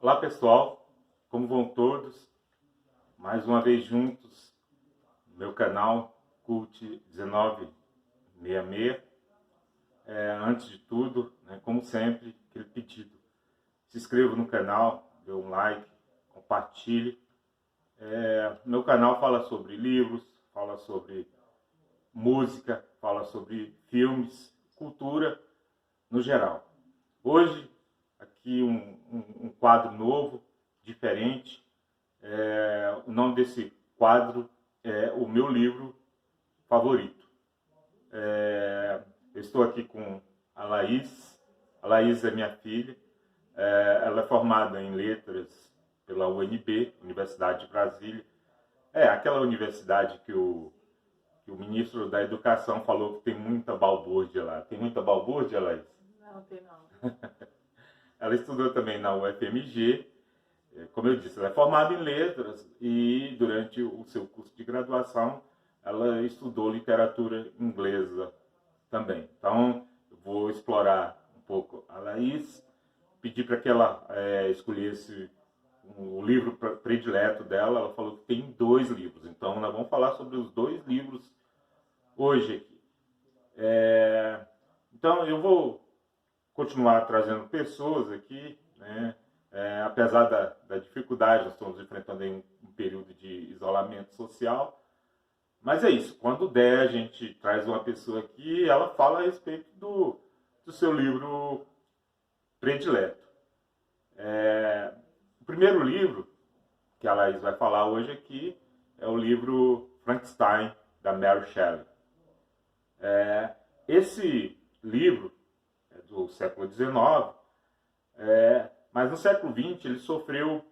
Olá pessoal, como vão todos? Mais uma vez juntos no meu canal Cult 1966. Antes de tudo, como sempre, aquele pedido: se inscreva no canal, dê um like, compartilhe. Meu canal fala sobre livros, fala sobre música, fala sobre filmes, cultura no geral. Hoje, aqui um quadro novo, diferente. O nome desse quadro é o meu livro favorito. Eu estou aqui com a Laís. A Laís é minha filha. Ela é formada em letras pela UNB, Universidade de Brasília. Aquela universidade que o ministro da Educação falou que tem muita balbúrdia lá. Tem muita balbúrdia, Laís? Não, tem não. Ela estudou também na UFMG. Como eu disse, ela é formada em letras e durante o seu curso de graduação ela estudou literatura inglesa também. Então, eu vou explorar um pouco a Laís, pedir para que ela escolhesse o livro predileto dela. Ela falou que tem 2 livros, então nós vamos falar sobre os 2 livros hoje aqui. Então, eu vou continuar trazendo pessoas aqui, né? Apesar da dificuldade, nós estamos enfrentando aí um período de isolamento social. Mas é isso, quando der, a gente traz uma pessoa aqui e ela fala a respeito do seu livro predileto. O primeiro livro que a Laís vai falar hoje aqui é o livro Frankenstein, da Mary Shelley. Esse livro é do século XIX, mas no século XX ele sofreu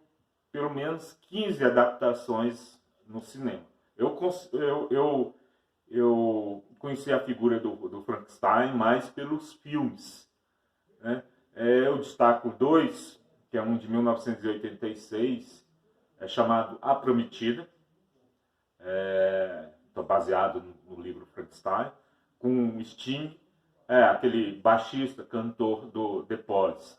pelo menos 15 adaptações no cinema. Eu conheci a figura do Frankenstein mais pelos filmes, né? Eu destaco 2, que é um de 1986, chamado A Prometida, baseado no livro Frankenstein, com Sting, aquele baixista, cantor do The Police.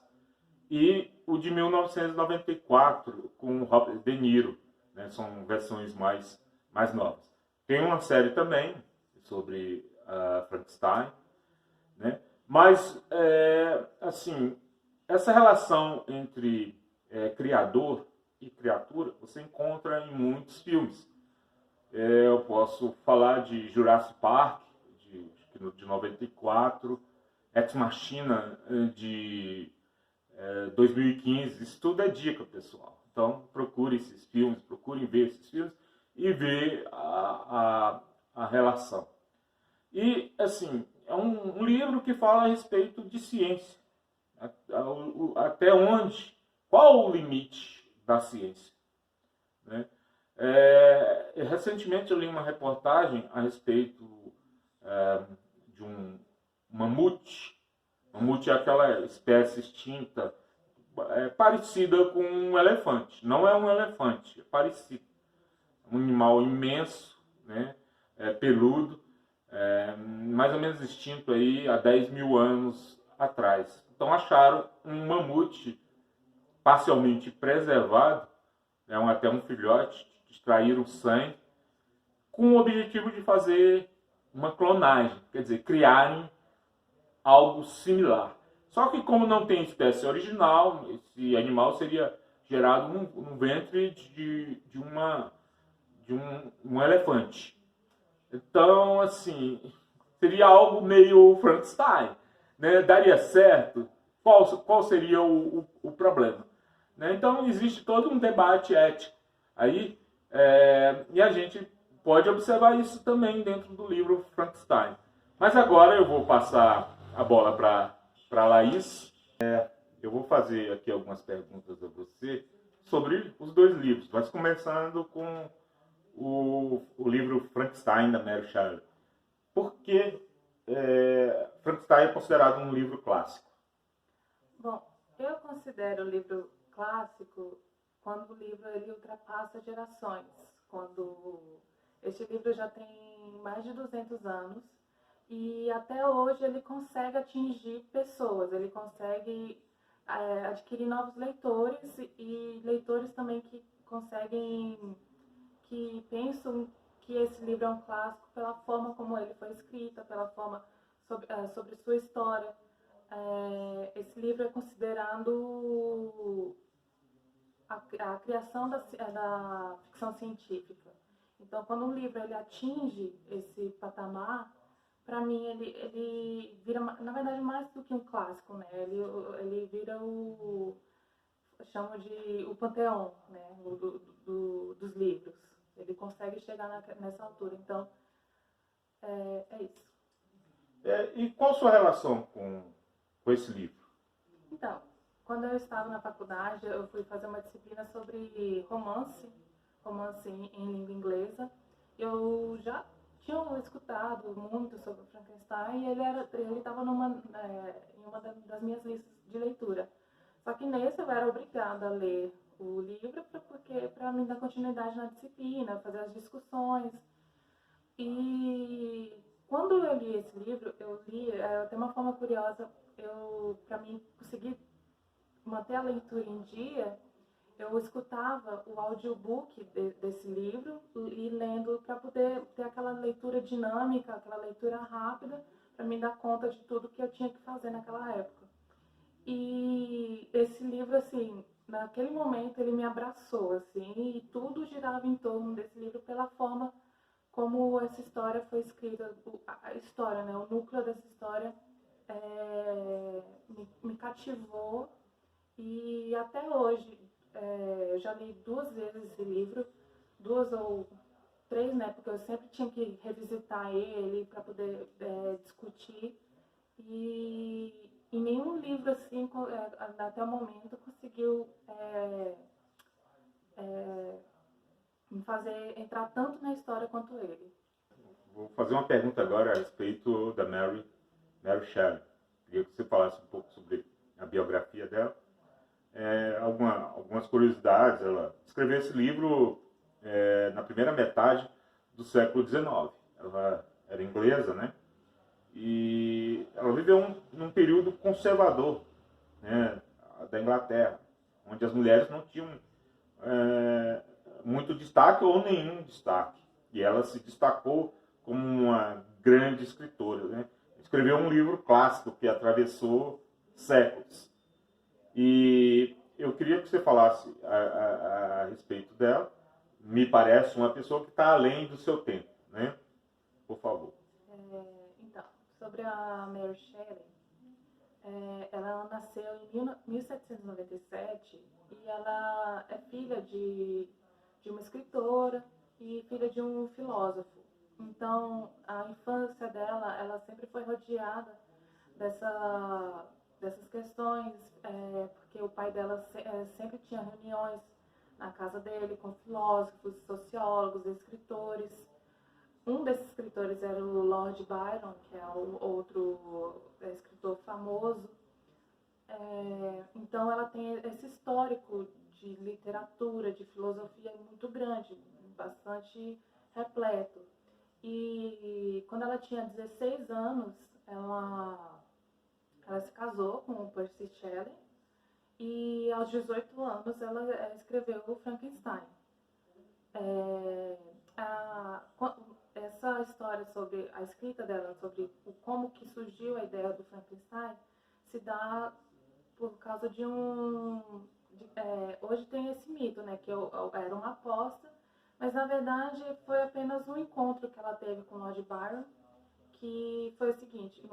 E o de 1994, com o Robert De Niro, né? São versões mais novas. Tem uma série também sobre Frankenstein, né? Mas, assim, essa relação entre criador e criatura você encontra em muitos filmes. Eu posso falar de Jurassic Park, de 94, Ex Machina, de 2015. Isso tudo é dica, pessoal. Então, procure esses filmes, procurem ver esses filmes e ver a relação. E, assim, é um livro que fala a respeito de ciência. Até onde, qual o limite da ciência, né? Recentemente eu li uma reportagem a respeito de um mamute. Mamute é aquela espécie extinta, parecida com um elefante. Não é um elefante, é parecido. Um animal imenso, né? Peludo, mais ou menos extinto aí há 10 mil anos atrás. Então acharam um mamute parcialmente preservado, até um filhote, extraíram sangue, com o objetivo de fazer uma clonagem, quer dizer, criarem algo similar. Só que como não tem espécie original, esse animal seria gerado no ventre de um elefante. Então, assim, seria algo meio Frankenstein, né? Daria certo? Qual seria o problema? Né? Então, existe todo um debate ético aí, e a gente pode observar isso também dentro do livro Frankenstein. Mas agora eu vou passar a bola para a Laís. Eu vou fazer aqui algumas perguntas a você sobre os 2 livros, mas começando com o livro Frankenstein, da Mary Shelley. Por que Frankenstein é considerado um livro clássico? Bom, eu considero o livro clássico quando o livro ele ultrapassa gerações. Quando este livro já tem mais de 200 anos e até hoje ele consegue atingir pessoas, ele consegue adquirir novos leitores e leitores também que pensam que esse livro é um clássico pela forma como ele foi escrito, pela forma sobre sua história. Esse livro é considerado a criação da ficção científica. Então, quando um livro ele atinge esse patamar, para mim ele vira, na verdade, mais do que um clássico, né? Ele vira chamo de o panteão, né? Dos livros. Ele consegue chegar nessa altura. Então, é isso. E qual a sua relação com esse livro? Então, quando eu estava na faculdade, eu fui fazer uma disciplina sobre romance em língua inglesa. Eu já tinha escutado muito sobre o Frankenstein e ele estava em uma das minhas listas de leitura. Só que nesse eu era obrigada a ler o livro para me dar continuidade na disciplina, fazer as discussões. E quando eu li esse livro, eu li até uma forma curiosa, para mim conseguir manter a leitura em dia, eu escutava o audiobook desse livro e lendo para poder ter aquela leitura dinâmica, aquela leitura rápida, para me dar conta de tudo que eu tinha que fazer naquela época. E esse livro, assim, naquele momento ele me abraçou, assim, e tudo girava em torno desse livro pela forma como essa história foi escrita, a história, né, o núcleo dessa história me cativou. E até hoje, eu já li 2 vezes esse livro, 2 ou 3, né? Porque eu sempre tinha que revisitar ele para poder discutir. E nenhum livro, assim, até o momento, conseguiu me fazer entrar tanto na história quanto ele. Vou fazer uma pergunta agora a respeito da Mary Shelley. Queria que você falasse um pouco sobre a biografia dela. Algumas curiosidades. Ela escreveu esse livro na primeira metade do século XIX. Ela era inglesa, né? E ela viveu num período conservador, né, da Inglaterra, onde as mulheres não tinham muito destaque ou nenhum destaque. E ela se destacou como uma grande escritora, né? Escreveu um livro clássico que atravessou séculos. E eu queria que você falasse a respeito dela. Me parece uma pessoa que está além do seu tempo, né? Por favor. Então, sobre a Mary Shelley, ela nasceu em 1797 e ela é filha de uma escritora e filha de um filósofo. Então, a infância dela, ela sempre foi rodeada dessas questões, porque o pai dela sempre tinha reuniões na casa dele com filósofos, sociólogos, escritores. Um desses escritores era o Lord Byron, que é o outro escritor famoso. Então ela tem esse histórico de literatura, de filosofia muito grande, bastante repleto. E quando ela tinha 16 anos, ela se casou com o Percy Shelley e aos 18 anos ela escreveu o Frankenstein. Essa história sobre a escrita dela, sobre como que surgiu a ideia do Frankenstein, se dá por causa de hoje tem esse mito, né, que era uma aposta, mas na verdade foi apenas um encontro que ela teve com Lord Byron, que foi o seguinte: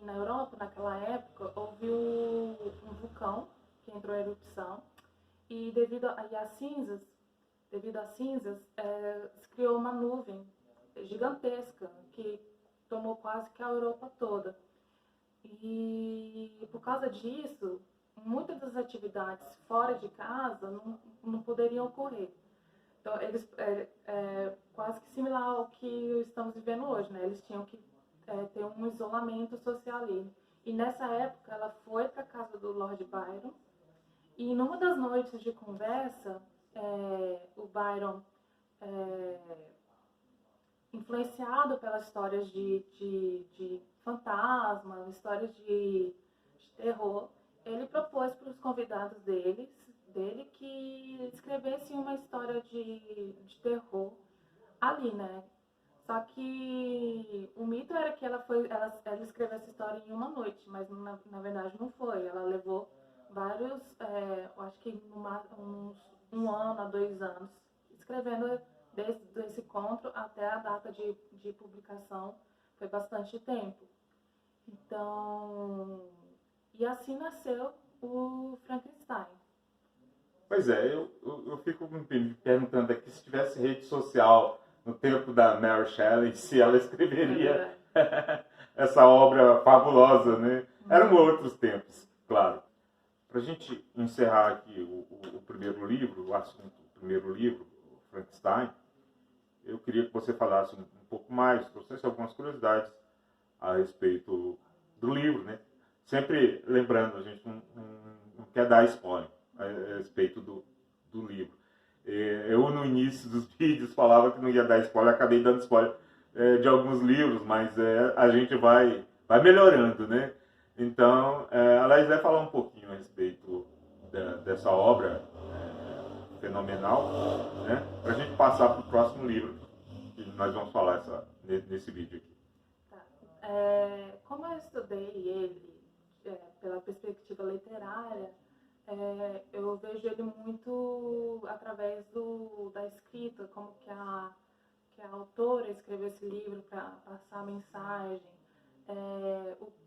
na Europa, naquela época, houve um vulcão que entrou em erupção e devido às cinzas, se criou uma nuvem gigantesca que tomou quase que a Europa toda. E por causa disso, muitas das atividades fora de casa não poderiam ocorrer. Então, eles quase que similar ao que estamos vivendo hoje, né? Eles tinham que ter um isolamento social ali. E nessa época, ela foi para a casa do Lord Byron e numa das noites de conversa, o Byron, influenciado pelas histórias de fantasma, histórias de terror, ele propôs para os convidados dele que escrevessem uma história de terror ali, né? Só que o mito era que ela escreveu essa história em uma noite, mas na verdade não foi. Ela levou vários, eu acho que uns 1 ano a 2 anos, escrevendo desde esse encontro até a data de publicação. Foi bastante tempo. Então, e assim nasceu o Frankenstein. Pois é, eu fico me perguntando aqui se tivesse rede social no tempo da Mary Shelley, se ela escreveria essa obra fabulosa, né? Eram outros tempos, claro. Para a gente encerrar aqui o primeiro livro, o assunto do primeiro livro, o Frankenstein, eu queria que você falasse um pouco mais, trouxesse algumas curiosidades a respeito do livro, né? Sempre lembrando, a gente não quer dar spoiler a respeito do livro. Eu, no início dos vídeos, falava que não ia dar spoiler, acabei dando spoiler de alguns livros, mas a gente vai melhorando, né? Então, a Laís vai falar um pouquinho a respeito dessa obra fenomenal, né? Para a gente passar para o próximo livro que nós vamos falar nesse vídeo aqui. Tá. Como eu estudei ele pela perspectiva literária, eu vejo ele muito através da escrita, como que a autora escreveu esse livro para passar a mensagem,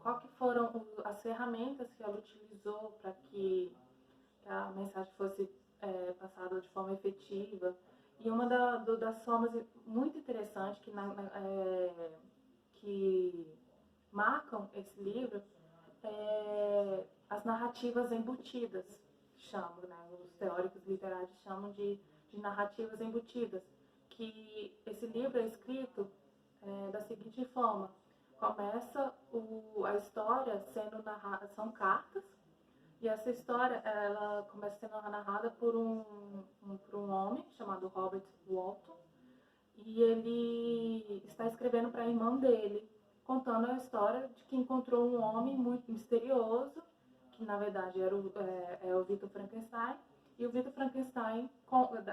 qual que foram as ferramentas que ela utilizou para que a mensagem fosse passada de forma efetiva. E uma das formas muito interessantes que marcam esse livro as narrativas embutidas, chamam, né? Os teóricos literários chamam de narrativas embutidas, que esse livro é escrito da seguinte forma: começa a história sendo narrada, são cartas, e essa história ela começa sendo narrada por um homem chamado Robert Walton, e ele está escrevendo para a irmã dele, contando a história de que encontrou um homem muito misterioso, que na verdade era o Victor Frankenstein, e o Victor Frankenstein,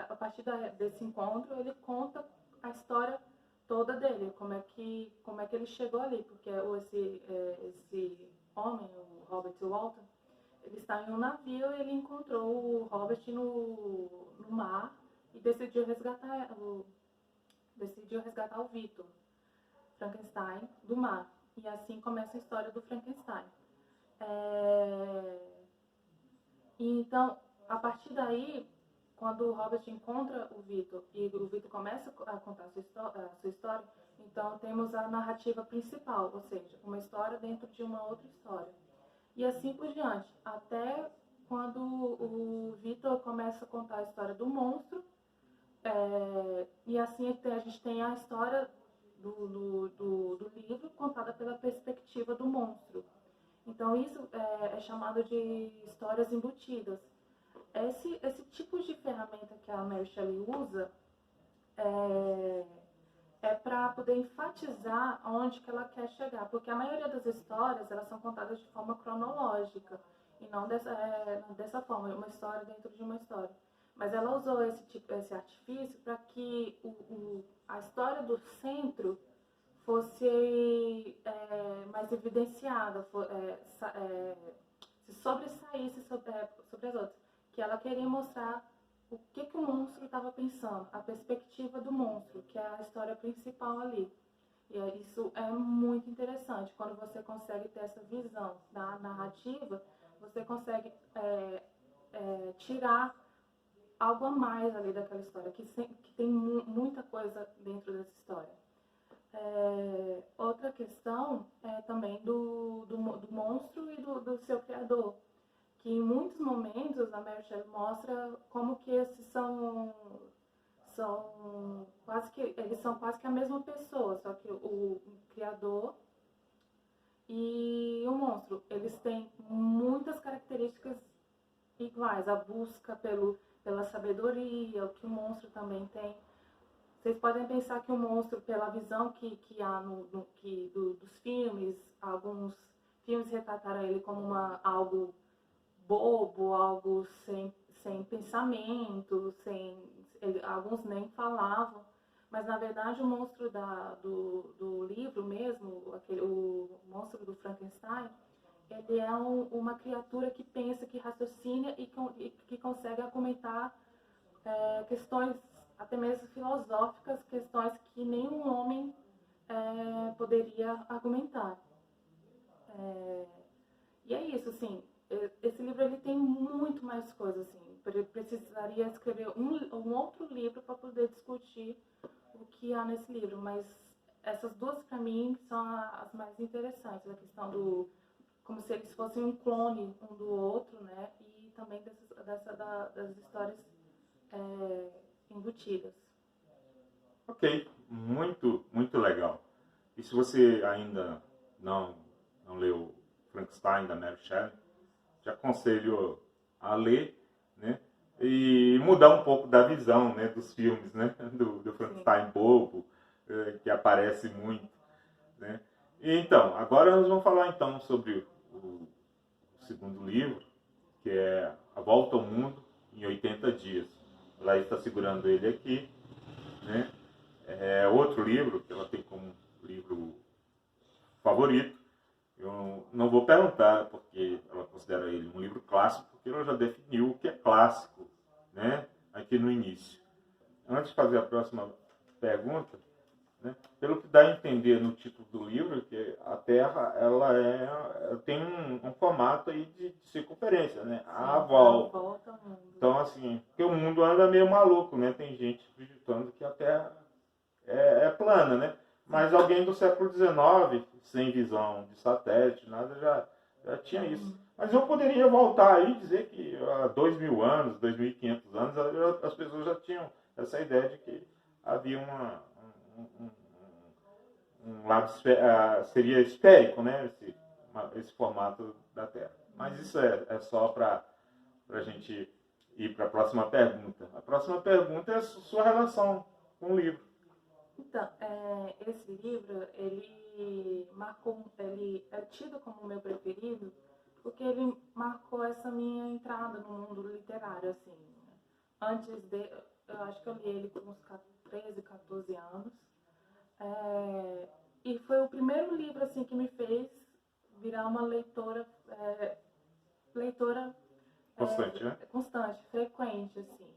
a partir desse encontro, ele conta a história toda dele, como é que ele chegou ali, porque esse homem, o Robert Walton, ele está em um navio e ele encontrou o Robert no mar e decidiu resgatar o Victor Frankenstein do mar. E assim começa a história do Frankenstein. Então, a partir daí, quando o Robert encontra o Victor e o Victor começa a contar a sua história, então temos a narrativa principal, ou seja, uma história dentro de uma outra história. E assim por diante, até quando o Victor começa a contar a história do monstro, e assim a gente tem a história do livro contada pela perspectiva do monstro. Então isso é chamado de histórias embutidas. Esse tipo de ferramenta que a Mary Shelley usa para poder enfatizar onde que ela quer chegar, porque a maioria das histórias elas são contadas de forma cronológica e não dessa forma, uma história dentro de uma história. Mas ela usou esse artifício para que a história do centro fosse mais evidenciada, se sobressaísse sobre as outras. Que ela queria mostrar o que o monstro estava pensando, a perspectiva do monstro, que é a história principal ali. E isso é muito interessante. Quando você consegue ter essa visão da narrativa, você consegue tirar algo a mais ali daquela história, que tem muita coisa dentro dessa história. Outra questão é também do monstro e do seu criador, que em muitos momentos a Mary Shelley mostra como que esses eles são quase que a mesma pessoa, só que o criador e o monstro, eles têm muitas características iguais, a busca pela sabedoria, o que o monstro também tem. Vocês podem pensar que o monstro, pela visão que há dos filmes, alguns filmes retrataram ele como algo bobo, algo sem pensamento, alguns nem falavam. Mas, na verdade, o monstro do livro mesmo, o monstro do Frankenstein, ele é uma criatura que pensa, que raciocina e que consegue argumentar questões até mesmo filosóficas, questões que nenhum homem poderia argumentar. E é isso, assim, esse livro ele tem muito mais coisas, assim. Eu precisaria escrever um outro livro para poder discutir o que há nesse livro, mas essas duas, para mim, são as mais interessantes. A questão como se eles fossem um clone um do outro, né? E também das histórias embutidas. Ok, muito, muito legal. E se você ainda não leu Frankenstein, da Mary Shelley, te aconselho a ler, né? E mudar um pouco da visão, né, dos filmes, né? Do Frankenstein bobo, que aparece muito, né? E, então, agora nós vamos falar então sobre o segundo livro, que é A Volta ao Mundo em 80 Dias. Ela está segurando ele aqui, né? É outro livro que ela tem como livro favorito. Eu não vou perguntar porque ela considera ele um livro clássico, porque ela já definiu o que é clássico, né, aqui no início. Antes de fazer a próxima pergunta, né, pelo que dá a entender no título do livro, que a Terra ela tem um formato aí de circunferência, né? A volta. Ao mundo. Então, assim, porque o mundo anda meio maluco, né? Tem gente acreditando que a Terra é plana, né? Mas alguém do século XIX, sem visão de satélite, nada, já tinha isso. Mas eu poderia voltar aí e dizer que há 2.000 anos, 2.500 anos, as pessoas já tinham essa ideia de que havia um lado seria esférico, né? Esse formato da Terra. Mas isso é só para a gente ir para a próxima pergunta. A próxima pergunta é a sua relação com o livro. Então, esse livro, ele é tido como o meu preferido, porque ele marcou essa minha entrada no mundo literário, assim. Eu acho que eu li ele com uns 13, 14 anos. E foi o primeiro livro, assim, que me fez virar uma leitora Constante, né? Constante, frequente, assim.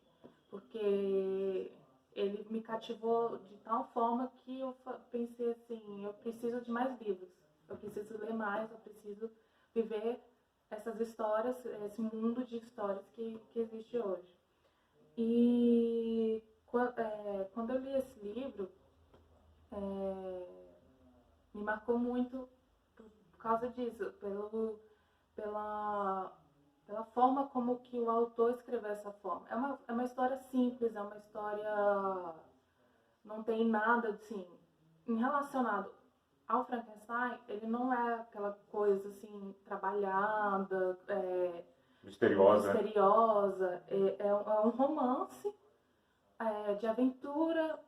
Porque ele me cativou de tal forma que eu pensei assim, eu preciso de mais livros, eu preciso ler mais, eu preciso viver essas histórias, esse mundo de histórias que existe hoje. E quando eu li esse livro, me marcou muito por causa disso, pela forma como que o autor escreveu essa forma. É uma história simples, é uma história... Não tem nada, assim... Relacionado ao Frankenstein, ele não é aquela coisa, assim, trabalhada, Misteriosa. É um romance de aventura,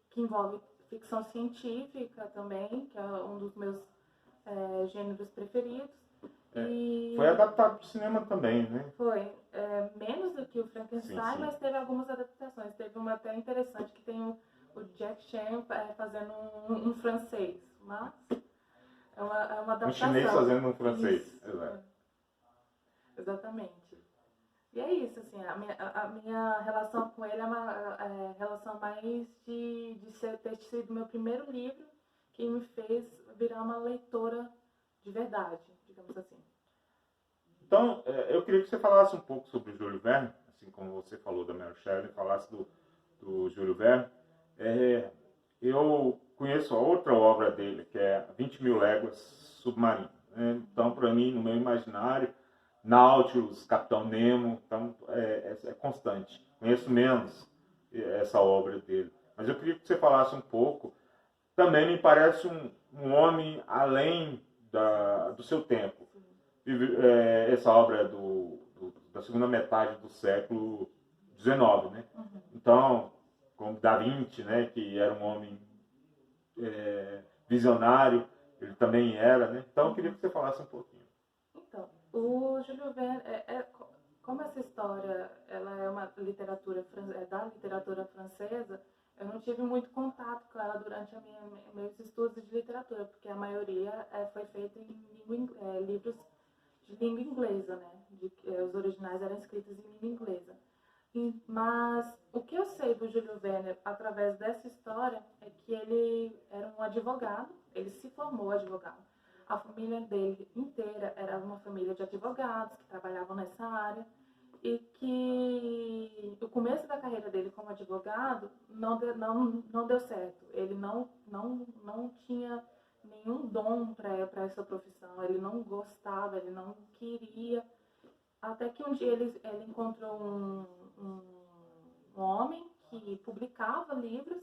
que envolve ficção científica também, que é um dos meus gêneros preferidos. Foi adaptado para o cinema também, né? Foi. Menos do que o Frankenstein, sim. mas teve algumas adaptações. Teve uma até interessante que tem o Jack Chan fazendo um francês. Mas é uma adaptação. Um chinês fazendo um francês. Isso. Exato. Exatamente. E é isso, assim, a minha relação com ele é uma relação mais de ter sido meu primeiro livro que me fez virar uma leitora de verdade, digamos assim. Então, eu queria que você falasse um pouco sobre o Júlio Verne, assim como você falou da Mary Shelley, falasse do Júlio Verne. Eu conheço a outra obra dele, que é 20.000 Léguas Submarinas. Né? Então, para mim, no meu imaginário, Nautilus, Capitão Nemo, então, é constante. Conheço menos essa obra dele. Mas eu queria que você falasse um pouco. Também me parece um homem além do seu tempo. Essa obra é da segunda metade do século XIX, né? Uhum. Então, como Da Vinci, né, que era um homem visionário, ele também era, né? Então, eu queria que você falasse um pouquinho. Então, O Júlio Verne, como essa história ela é uma literatura da literatura francesa, eu não tive muito contato com ela durante meus estudos de literatura, porque a maioria foi feita em livros de língua inglesa, né? Os originais eram escritos em língua inglesa. Mas o que eu sei do Júlio Verne através dessa história é que ele era um advogado, ele se formou advogado. A família dele inteira era uma família de advogados que trabalhavam nessa área e que o começo da carreira dele como advogado não deu certo. Ele não tinha nenhum dom para essa profissão, ele não gostava, ele não queria. Até que um dia ele encontrou um homem que publicava livros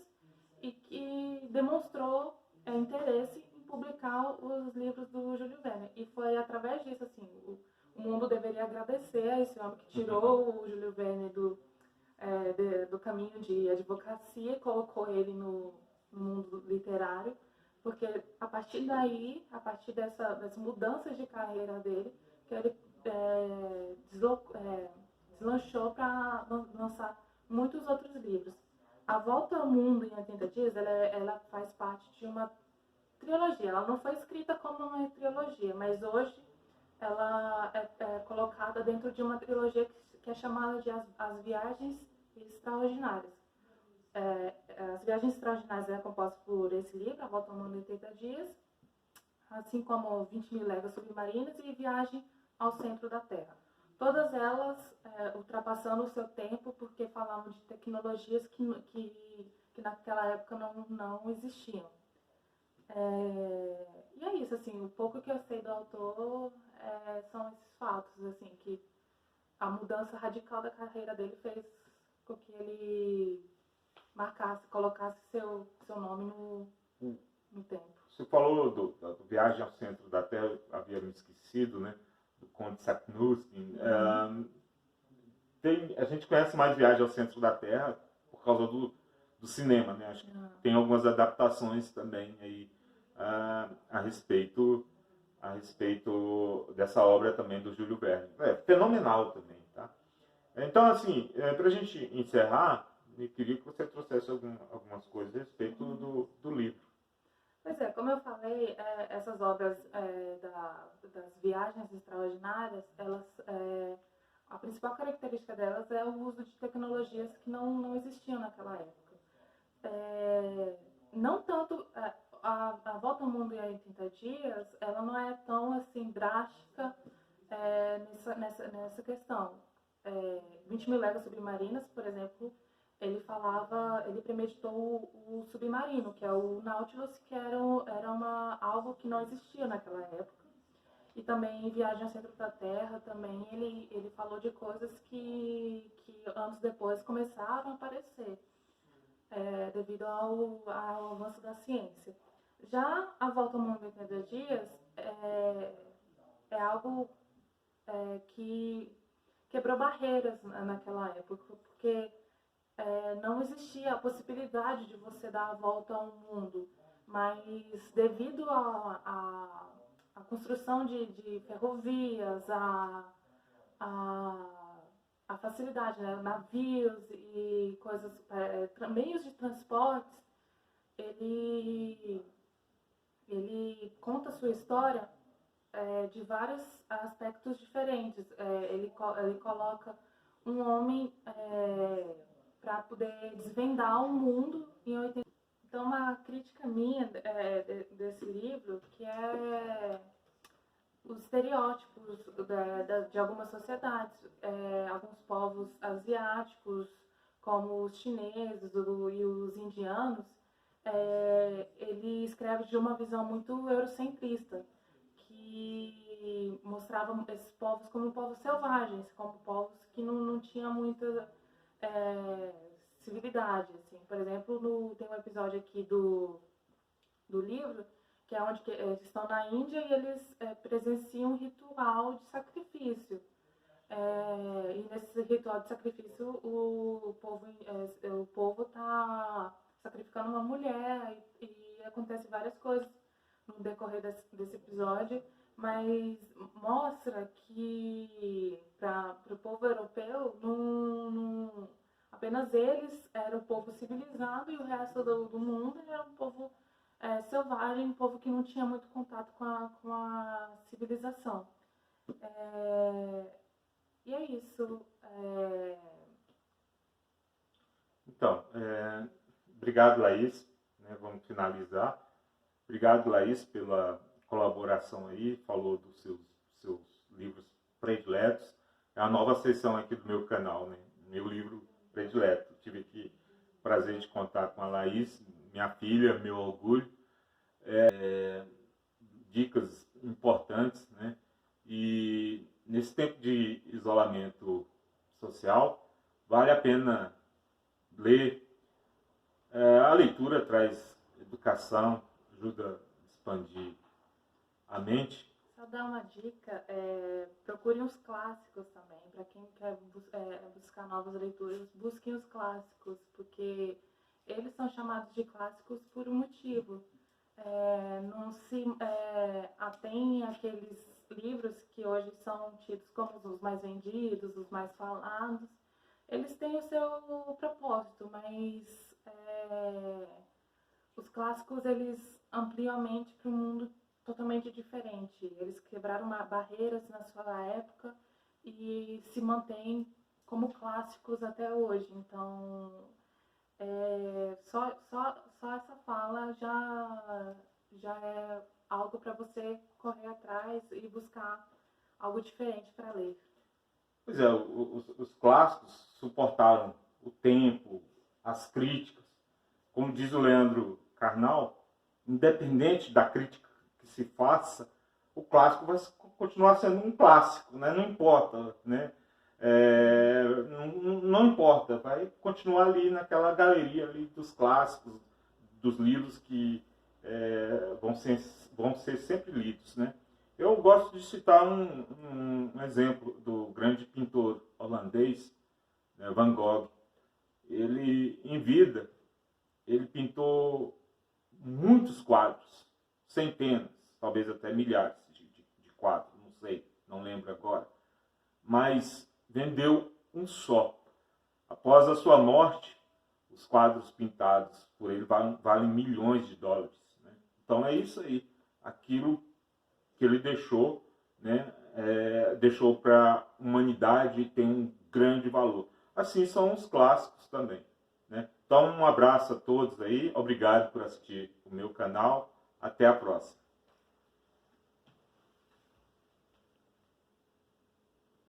e que demonstrou interesse em publicar os livros do Júlio Verne. E foi através disso, assim, o mundo deveria agradecer a esse homem que tirou o Júlio Verne do caminho de advocacia e colocou ele no mundo literário, porque a partir daí, a partir dessas mudanças de carreira dele, que ele deslanchou para lançar muitos outros livros. A Volta ao Mundo em 80 Dias, ela faz parte de uma trilogia. Ela não foi escrita como uma trilogia, mas hoje ela é colocada dentro de uma trilogia que é chamada de As Viagens Extraordinárias. As Viagens Extraordinárias é composta por esse livro, A Volta ao Mundo em 80 Dias, assim como 20.000 Léguas Submarinas e Viagem ao Centro da Terra. Todas elas ultrapassando o seu tempo, porque falavam de tecnologias que naquela época não existiam. E é isso, assim, o pouco que eu sei do autor são esses fatos, assim, que a mudança radical da carreira dele fez com que ele colocasse seu nome no tempo. Você falou do Viagem ao Centro da Terra, eu havia me esquecido, né? Do Conde Saknussemm. A gente conhece mais Viagem ao Centro da Terra por causa do cinema, né? Acho que tem algumas adaptações também aí a respeito dessa obra também do Júlio Verne. Fenomenal também, tá? Então, assim, para a gente encerrar, eu queria que você trouxesse algumas coisas a respeito do livro. Pois é, como eu falei, essas obras das viagens extraordinárias, a principal característica delas é o uso de tecnologias que não existiam naquela época. Não tanto a Volta ao Mundo em 80 Dias, ela não é tão assim drástica nessa questão. 20.000 Léguas Submarinas, por exemplo, ele premeditou o submarino, que é o Nautilus, que era algo que não existia naquela época. E também em Viagem ao Centro da Terra, também ele falou de coisas que anos depois começaram a aparecer, devido ao avanço da ciência. Já A Volta ao Mundo em 80 Dias é algo que quebrou barreiras naquela época, porque não existia a possibilidade de você dar a volta ao mundo, mas devido à construção de ferrovias, a facilidade, né? Navios e coisas, meios de transportes, ele conta a sua história de vários aspectos diferentes. Ele coloca um homem para poder desvendar o mundo em 80. Então, uma crítica minha desse livro, que é os estereótipos de algumas sociedades, alguns povos asiáticos, como os chineses e os indianos, ele escreve de uma visão muito eurocentrista, que mostrava esses povos como povos selvagens, como povos que não tinham muita civilidade. Assim. Por exemplo, tem um episódio aqui do livro, que é onde eles estão na Índia e eles presenciam um ritual de sacrifício. E nesse ritual de sacrifício, o povo está sacrificando uma mulher e acontece várias coisas no decorrer desse episódio mas mostra que para o povo europeu, apenas eles eram o povo civilizado e o resto do mundo era um povo selvagem, um povo que não tinha muito contato com a civilização. E é isso. Então, obrigado, Laís. Né, vamos finalizar. Obrigado, Laís, pela colaboração aí. Falou dos seus livros prediletos. É a nova seção aqui do meu canal, né? Meu livro predileto. Tive aqui o prazer de contar com a Laís, minha filha, meu orgulho. Dicas importantes, né? E nesse tempo de isolamento social, vale a pena ler. A leitura traz educação, ajuda a expandir a mente. Só dar uma dica, procurem os clássicos também. Para quem quer buscar novas leituras, busquem os clássicos, porque eles são chamados de clássicos por um motivo. Não se atém àqueles livros que hoje são tidos como os mais vendidos, os mais falados. Eles têm o seu propósito, mas os clássicos eles ampliam a mente para um mundo totalmente diferente. Eles quebraram barreiras na sua época e se mantêm como clássicos até hoje. Então, só essa fala já é algo para você correr atrás e buscar algo diferente para ler. Pois é, os clássicos suportaram o tempo, as críticas. Como diz o Leandro Carnal, independente da crítica que se faça, o clássico vai continuar sendo um clássico, né? Não importa, né? Não importa, vai continuar ali naquela galeria ali dos clássicos, dos livros que vão ser sempre lidos, né? Eu gosto de citar um exemplo do grande pintor holandês, né, Van Gogh. Ele, em vida, ele pintou muitos quadros, centenas, talvez até milhares de quadros, não sei, não lembro agora. Mas vendeu um só. Após a sua morte, os quadros pintados por ele valem milhões de dólares. Né? Então é isso aí. Aquilo que ele deixou, né, deixou para a humanidade e tem um grande valor. Assim são os clássicos também. Né? Então um abraço a todos aí. Obrigado por assistir o meu canal. Até a próxima.